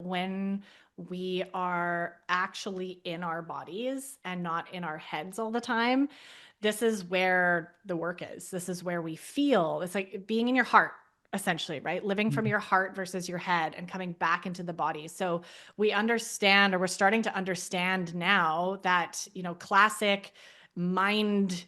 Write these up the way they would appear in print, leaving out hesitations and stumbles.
when we are actually in our bodies and not in our heads all the time, this is where the work is. This is where we feel. It's like being in your heart, essentially, right? Living from your heart versus your head and coming back into the body. So we understand, or we're starting to understand now that, classic mind,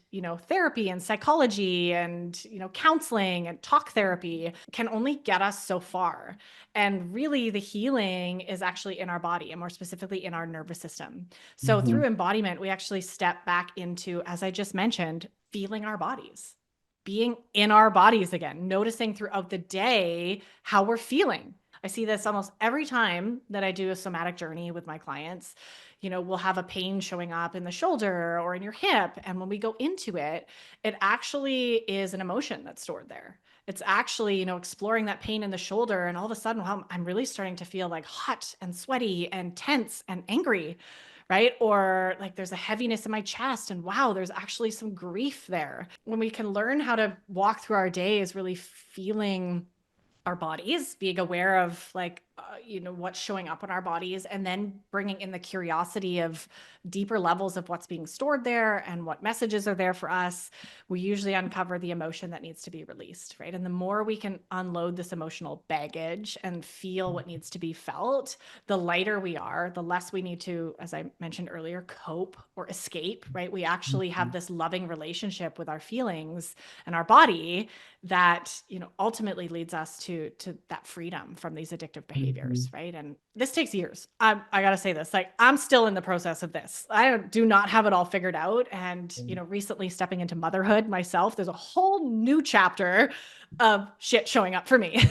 therapy and psychology and, counseling and talk therapy can only get us so far. And really the healing is actually in our body, and more specifically in our nervous system. So Mm-hmm. through embodiment, we actually step back into, as I just mentioned, feeling our bodies, being in our bodies again, noticing throughout the day how we're feeling. I see this almost every time that I do a somatic journey with my clients. We'll have a pain showing up in the shoulder or in your hip. And when we go into it, it actually is an emotion that's stored there. It's actually, exploring that pain in the shoulder. And all of a sudden, wow, I'm really starting to feel like hot and sweaty and tense and angry, right? Or like there's a heaviness in my chest, and wow, there's actually some grief there. When we can learn how to walk through our days really feeling our bodies, being aware of like, what's showing up in our bodies, and then bringing in the curiosity of deeper levels of what's being stored there and what messages are there for us, we usually uncover the emotion that needs to be released, right? And the more we can unload this emotional baggage and feel what needs to be felt, the lighter we are, the less we need to, as I mentioned earlier, cope or escape, right? We actually have this loving relationship with our feelings and our body that, ultimately leads us to that freedom from these addictive Mm-hmm. behaviors, right? And this takes years. I gotta say this, like, I'm still in the process of this. I do not have it all figured out. And, recently stepping into motherhood myself, there's a whole new chapter of shit showing up for me.